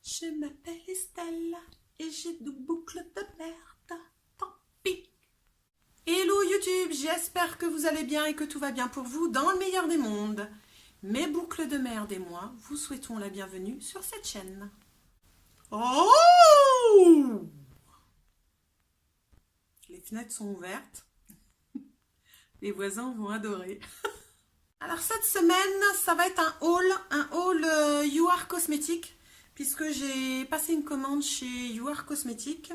Je m'appelle Estelle et j'ai deux boucles de merde. Tant pis. Hello YouTube, j'espère que vous allez bien et que tout va bien pour vous dans le meilleur des mondes. Mes boucles de merde et moi vous souhaitons la bienvenue sur cette chaîne. Oh! Les fenêtres sont ouvertes. Les voisins vont adorer. Alors cette semaine, ça va être un haul You Are Cosmétiques, puisque j'ai passé une commande chez You Are Cosmétiques,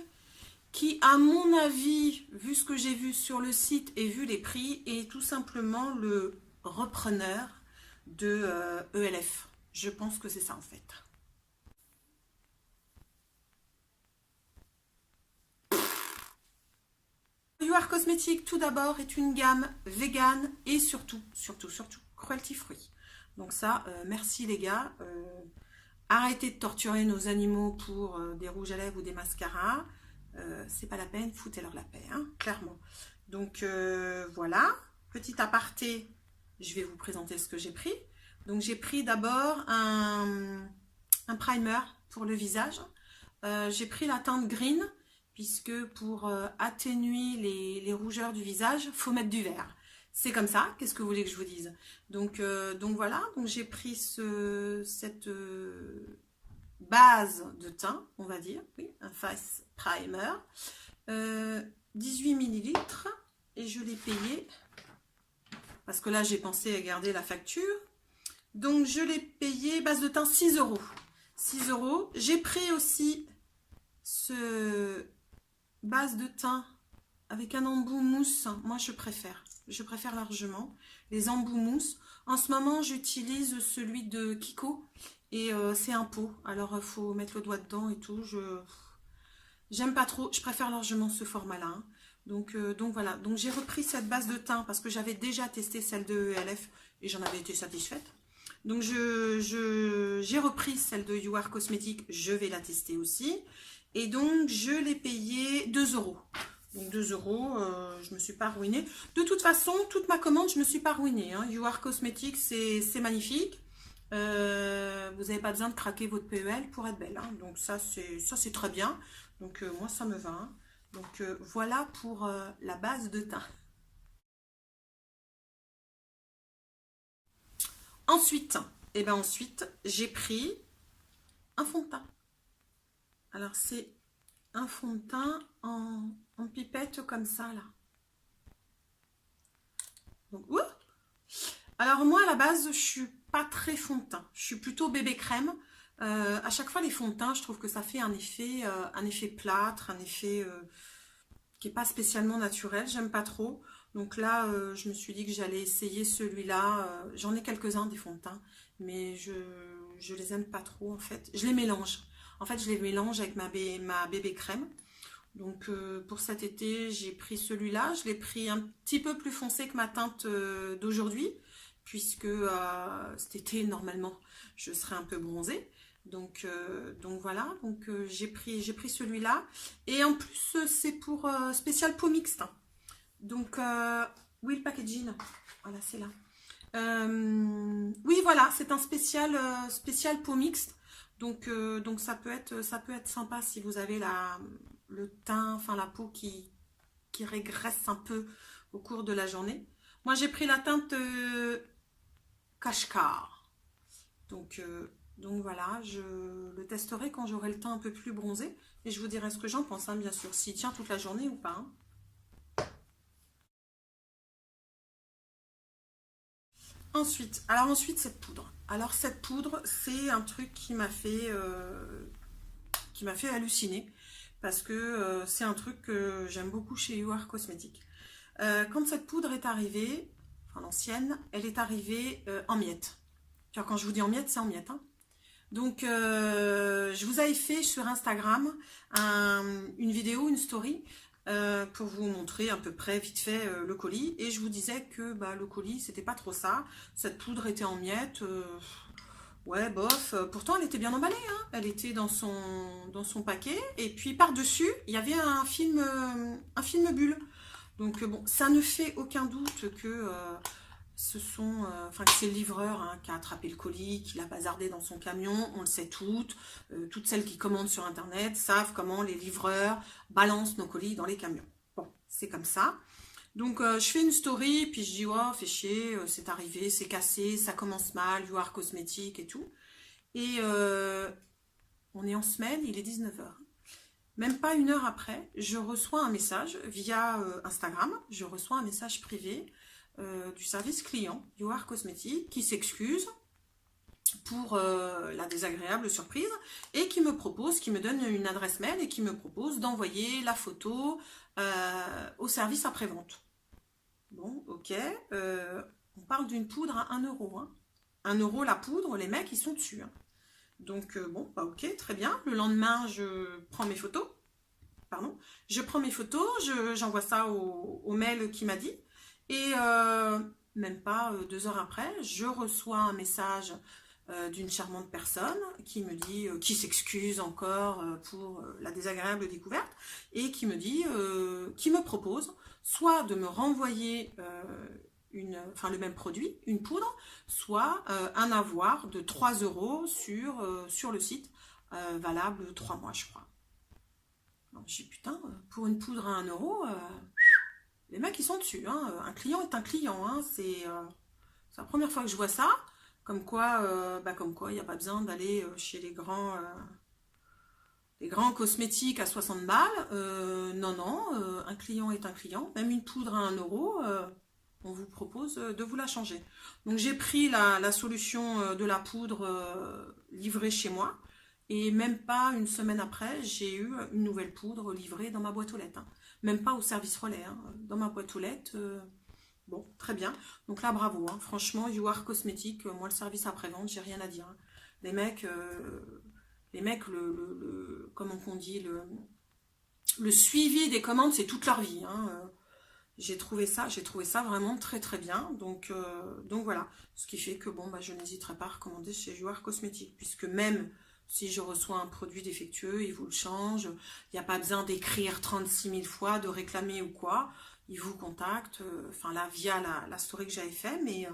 qui à mon avis, vu ce que j'ai vu sur le site et vu les prix, est tout simplement le repreneur de ELF. Je pense que c'est ça en fait. You Are Cosmétiques, tout d'abord, est une gamme vegan et surtout, cruelty free. Donc ça, merci les gars. Arrêtez de torturer nos animaux pour des rouges à lèvres ou des mascaras. C'est pas la peine, foutez-leur la paix, hein, clairement. Donc voilà, petit aparté, je vais vous présenter ce que j'ai pris. Donc j'ai pris d'abord un primer pour le visage. J'ai pris la teinte green, puisque pour atténuer les rougeurs du visage, il faut mettre du vert. C'est comme ça, qu'est-ce que vous voulez que je vous dise? Donc voilà, donc j'ai pris cette base de teint, on va dire, oui, un face primer, 18 ml, et je l'ai payé, parce que là j'ai pensé à garder la facture, donc je l'ai payé, base de teint 6 €. 6 €. J'ai pris aussi ce base de teint avec un embout mousse. Moi je préfère largement les embouts mousse. En ce moment j'utilise celui de Kiko et c'est un pot, alors il faut mettre le doigt dedans et tout. J'aime pas trop, je préfère largement ce format là, hein. Donc voilà, donc j'ai repris cette base de teint parce que j'avais déjà testé celle de ELF et j'en avais été satisfaite. Donc j'ai repris celle de You Are Cosmétiques, je vais la tester aussi. Et donc je l'ai payé 2 €. Donc 2 €, je me suis pas ruinée. De toute façon, toute ma commande, je me suis pas ruinée, hein. You Are Cosmétiques, c'est magnifique. Vous n'avez pas besoin de craquer votre PEL pour être belle, hein. Donc ça c'est très bien. Donc moi ça me va, hein. Donc voilà pour la base de teint. Ensuite, j'ai pris un fond de teint. Alors c'est un fond de teint en pipette comme ça là. Donc, alors moi à la base je suis pas très fond de teint, je suis plutôt bébé crème. À chaque fois les fonds de teint je trouve que ça fait un effet plâtre, un effet qui n'est pas spécialement naturel, j'aime pas trop. Donc là je me suis dit que j'allais essayer celui-là. J'en ai quelques-uns des fonds de teint, mais je les aime pas trop en fait. Je les mélange. En fait je les mélange avec ma bébé crème. Donc pour cet été, j'ai pris celui-là. Je l'ai pris un petit peu plus foncé que ma teinte d'aujourd'hui, puisque cet été, normalement, je serai un peu bronzée. Donc voilà, donc j'ai pris celui-là. Et en plus, c'est pour spécial peau mixte. Donc, oui, le packaging, voilà, c'est là. Oui, voilà, c'est un spécial peau mixte. Donc ça peut être sympa si vous avez le teint, enfin la peau qui régresse un peu au cours de la journée. Moi j'ai pris la teinte Kashkar. Donc voilà, je le testerai quand j'aurai le teint un peu plus bronzé. Et je vous dirai ce que j'en pense, hein, bien sûr, s'il tient toute la journée ou pas, hein. Ensuite, cette poudre. Alors cette poudre, c'est un truc qui m'a fait halluciner, parce que c'est un truc que j'aime beaucoup chez You Are Cosmétiques. Quand cette poudre est arrivée, enfin l'ancienne, elle est arrivée en miettes. Alors, quand je vous dis en miettes, c'est en miettes, hein. Donc je vous avais fait sur Instagram une vidéo, une story, pour vous montrer à peu près vite fait le colis, et je vous disais que le colis c'était pas trop ça, cette poudre était en miettes, ouais bof, pourtant elle était bien emballée, hein. Elle était dans son paquet, et puis par dessus il y avait un film bulle. Donc bon, ça ne fait aucun doute que enfin, c'est le livreur hein, qui a attrapé le colis, qui l'a bazardé dans son camion, on le sait toutes. Toutes celles qui commandent sur Internet savent comment les livreurs balancent nos colis dans les camions. Bon, c'est comme ça. Donc, je fais une story, puis je dis, oh, fais chier, c'est arrivé, c'est cassé, ça commence mal, You Are Cosmétique et tout. Et on est en semaine, il est 19h. Même pas une heure après, je reçois un message via Instagram, je reçois un message privé du service client, You Are Cosmétique, qui s'excuse pour la désagréable surprise et qui me donne une adresse mail et qui me propose d'envoyer la photo au service après-vente. Bon, ok, on parle d'une poudre à 1 euro. Hein. 1 euro la poudre, les mecs ils sont dessus. Hein. Donc bon, bah ok, très bien. Le lendemain, je prends mes photos. Pardon. Je prends mes photos, j'envoie ça au mail qui m'a dit. Et même pas 2 heures après, je reçois un message d'une charmante personne qui me dit, qui s'excuse encore pour la désagréable découverte et qui me dit, qui me propose soit de me renvoyer le même produit, une poudre, soit un avoir de 3 euros sur le site, valable 3 mois, je crois. Donc, je dis, putain, pour une poudre à 1 euro, les mecs, ils sont dessus. Hein. Un client est un client. Hein. C'est la première fois que je vois ça. Comme quoi, il n'y a pas besoin d'aller chez les grands cosmétiques à 60 balles. Non, un client est un client. Même une poudre à 1 euro, on vous propose de vous la changer. Donc, j'ai pris la solution de la poudre livrée chez moi. Et même pas une semaine après, j'ai eu une nouvelle poudre livrée dans ma boîte aux lettres. Hein. Même pas au service relais. Hein. Dans ma boîte aux lettres, bon, très bien. Donc là, bravo. Hein. Franchement, You Are Cosmétique, moi, le service après-vente, j'ai rien à dire. Hein. Les mecs, comment on dit, le suivi des commandes, c'est toute leur vie. Hein. J'ai trouvé ça vraiment très très bien. Donc voilà. Ce qui fait que bon, je n'hésiterai pas à recommander chez You Are Cosmétique, puisque même si je reçois un produit défectueux, ils vous le changent. Il n'y a pas besoin d'écrire 36 000 fois, de réclamer ou quoi. Ils vous contactent, via la story que j'avais fait, mais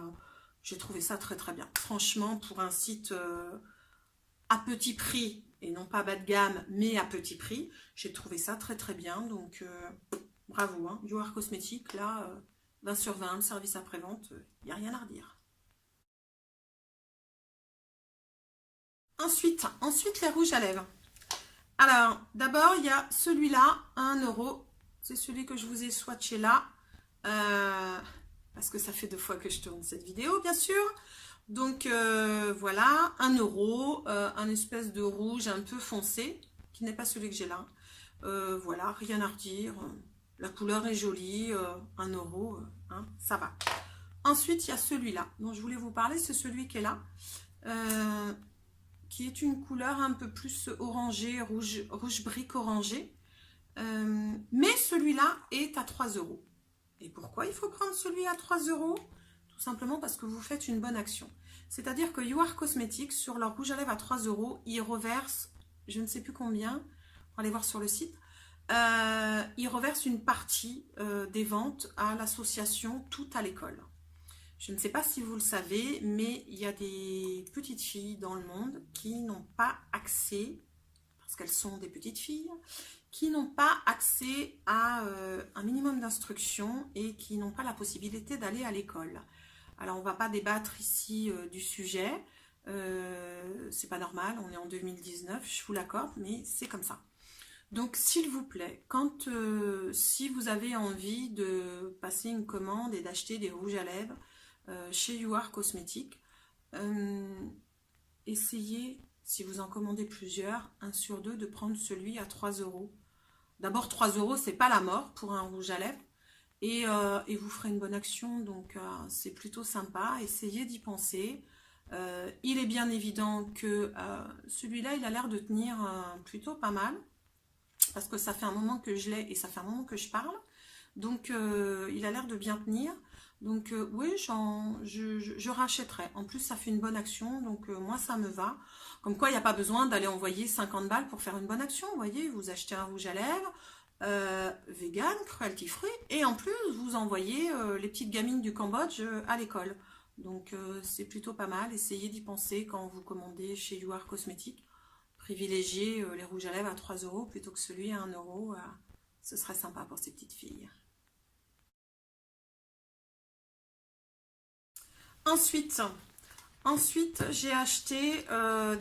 j'ai trouvé ça très très bien. Franchement, pour un site à petit prix, et non pas bas de gamme, mais à petit prix, j'ai trouvé ça très très bien. Donc, bravo, hein. You Are Cosmétique, là, 20 sur 20, service après-vente, il n'y a rien à redire. Ensuite, les rouges à lèvres. Alors, d'abord, il y a celui-là, 1 euro. C'est celui que je vous ai swatché là. Parce que ça fait 2 fois que je tourne cette vidéo, bien sûr. Donc, voilà, 1 euro. Un espèce de rouge un peu foncé, qui n'est pas celui que j'ai là. Voilà, rien à redire. La couleur est jolie. 1 euro, hein, ça va. Ensuite, il y a celui-là dont je voulais vous parler. C'est celui qui est là. Qui est une couleur un peu plus orangée, rouge brique orangé. Mais celui-là est à 3 euros. Et pourquoi il faut prendre celui à 3 euros? Tout simplement parce que vous faites une bonne action. C'est-à-dire que You Are Cosmétique, sur leur rouge à lèvres à 3 euros, ils reversent, je ne sais plus combien, pour aller voir sur le site, ils reversent une partie des ventes à l'association Tout à l'école. Je ne sais pas si vous le savez, mais il y a des petites filles dans le monde qui n'ont pas accès, parce qu'elles sont des petites filles, qui n'ont pas accès à un minimum d'instruction et qui n'ont pas la possibilité d'aller à l'école. Alors, on ne va pas débattre ici du sujet, c'est pas normal, on est en 2019, je vous l'accorde, mais c'est comme ça. Donc, s'il vous plaît, si vous avez envie de passer une commande et d'acheter des rouges à lèvres, chez You Are Cosmétique, essayez, si vous en commandez plusieurs, 1 sur 2, de prendre celui à 3 euros. D'abord, 3 euros, c'est pas la mort pour un rouge à lèvres, et vous ferez une bonne action, donc c'est plutôt sympa. Essayez d'y penser. Il est bien évident que celui-là, il a l'air de tenir plutôt pas mal, parce que ça fait un moment que je l'ai et ça fait un moment que je parle, donc il a l'air de bien tenir. Donc oui, je rachèterai. En plus, ça fait une bonne action, donc moi, ça me va. Comme quoi, il n'y a pas besoin d'aller envoyer 50 balles pour faire une bonne action. Vous voyez, vous achetez un rouge à lèvres, vegan, cruelty free, et en plus vous envoyez les petites gamines du Cambodge à l'école. Donc c'est plutôt pas mal. Essayez d'y penser quand vous commandez chez You Are Cosmetics. Privilégiez les rouges à lèvres à 3 € plutôt que celui à 1 €. Ce serait sympa pour ces petites filles. Ensuite, j'ai acheté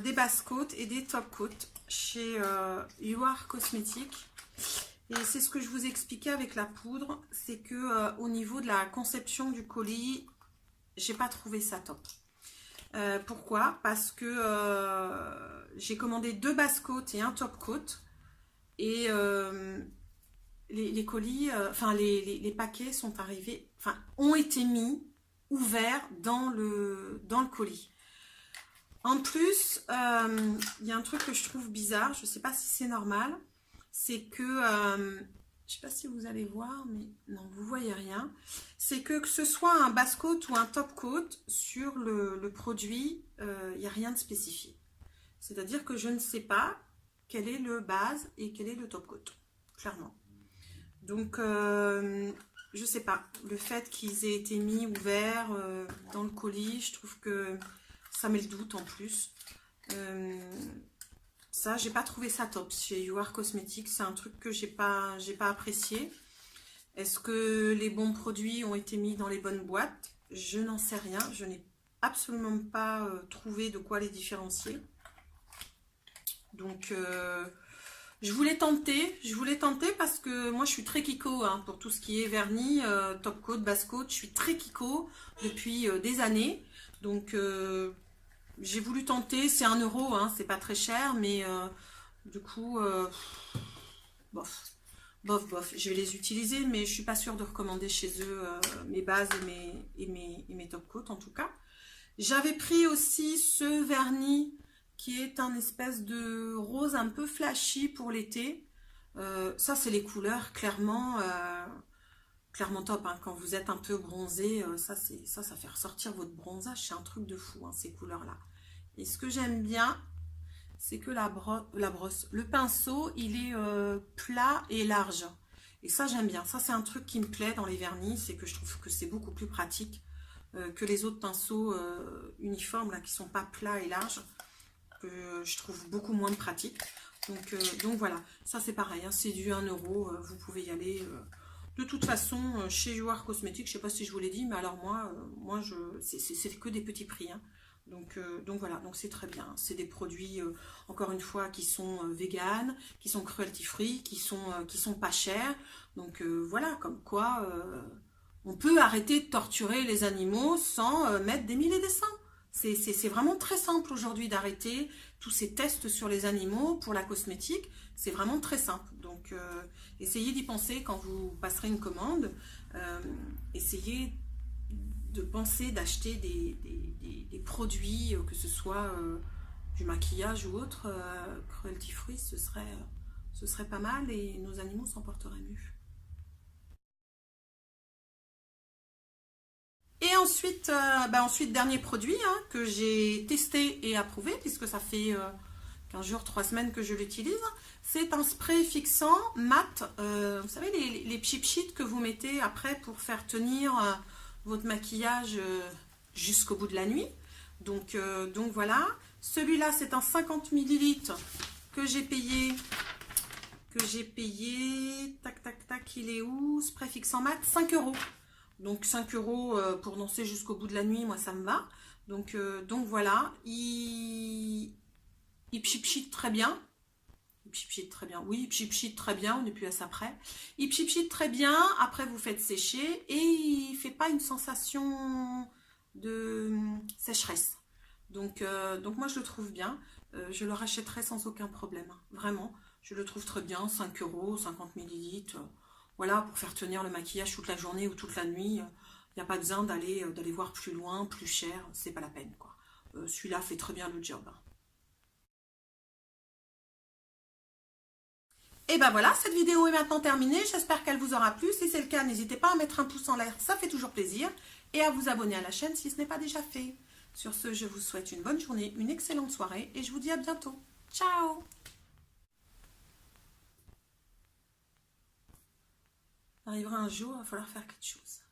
des base coats et des top coats chez You Are Cosmetics. Et c'est ce que je vous expliquais avec la poudre, c'est que au niveau de la conception du colis, j'ai pas trouvé ça top. Pourquoi? Parce que j'ai commandé 2 base coats et un top coat. Et les colis, enfin les paquets sont arrivés, enfin ont été mis ouverts dans le colis. En plus, il y a un truc que je trouve bizarre, je ne sais pas si c'est normal, c'est que, je ne sais pas si vous allez voir, mais non, vous ne voyez rien, c'est que ce soit un base coat ou un top coat, sur le produit, il n'y a rien de spécifié. C'est-à-dire que je ne sais pas quel est le base et quel est le top coat, clairement. Donc, je sais pas, le fait qu'ils aient été mis ouverts dans le colis, je trouve que ça met le doute en plus. Ça, j'ai pas trouvé ça top chez You Are Cosmetics, c'est un truc que j'ai pas apprécié. Est-ce que les bons produits ont été mis dans les bonnes boîtes? Je n'en sais rien, je n'ai absolument pas trouvé de quoi les différencier. Donc, je voulais tenter parce que moi je suis très kiko hein, pour tout ce qui est vernis, top coat, base coat, je suis très kiko depuis des années. Donc, j'ai voulu tenter, c'est 1 €, hein, c'est pas très cher, mais du coup, bof. Je vais les utiliser, mais je suis pas sûre de recommander chez eux mes bases et mes top coats en tout cas. J'avais pris aussi ce vernis qui est un espèce de rose un peu flashy pour l'été. Ça, c'est les couleurs clairement top. Hein. Quand vous êtes un peu bronzé, ça fait ressortir votre bronzage. C'est un truc de fou, hein, ces couleurs-là. Et ce que j'aime bien, c'est que le pinceau, il est plat et large. Et ça, j'aime bien. Ça, c'est un truc qui me plaît dans les vernis, c'est que je trouve que c'est beaucoup plus pratique que les autres pinceaux uniformes, là, qui sont pas plats et larges, que je trouve beaucoup moins pratique. Donc voilà, ça c'est pareil, hein, c'est du 1 €, vous pouvez y aller. De toute façon, chez You Are Cosmetics, je sais pas si je vous l'ai dit, mais alors moi c'est que des petits prix. Hein. Donc voilà, donc c'est très bien. C'est des produits, encore une fois, qui sont vegan, qui sont cruelty free, qui sont pas chers. Donc voilà, comme quoi on peut arrêter de torturer les animaux sans mettre des mille et des cents. C'est vraiment très simple aujourd'hui d'arrêter tous ces tests sur les animaux pour la cosmétique. C'est vraiment très simple. Donc, essayez d'y penser quand vous passerez une commande. Essayez de penser d'acheter des produits, que ce soit du maquillage ou autre, cruelty free, ce serait pas mal et nos animaux s'en porteraient mieux. Et ensuite, dernier produit hein, que j'ai testé et approuvé, puisque ça fait 15 jours, 3 semaines que je l'utilise, c'est un spray fixant mat. Vous savez, les cheap sheets que vous mettez après pour faire tenir votre maquillage jusqu'au bout de la nuit. Donc voilà, celui-là c'est un 50 ml que j'ai payé, tac tac tac, il est où? Spray fixant mat, 5 €. Donc 5 € pour danser jusqu'au bout de la nuit, moi ça me va. Donc voilà, il pchit très bien. Il pchit très bien, oui, il pchit très bien, on n'est plus à ça près. Il pchit très bien, après vous faites sécher et il ne fait pas une sensation de sécheresse. Donc moi je le trouve bien, je le rachèterai sans aucun problème, vraiment. Je le trouve très bien, 5 €, 50 ml. Voilà, pour faire tenir le maquillage toute la journée ou toute la nuit, il n'y a pas besoin d'aller voir plus loin, plus cher, c'est pas la peine quoi. Celui-là fait très bien le job. Et ben voilà, cette vidéo est maintenant terminée, j'espère qu'elle vous aura plu. Si c'est le cas, n'hésitez pas à mettre un pouce en l'air, ça fait toujours plaisir. Et à vous abonner à la chaîne si ce n'est pas déjà fait. Sur ce, je vous souhaite une bonne journée, une excellente soirée et je vous dis à bientôt. Ciao! arrivera un jour, il va falloir faire quelque chose.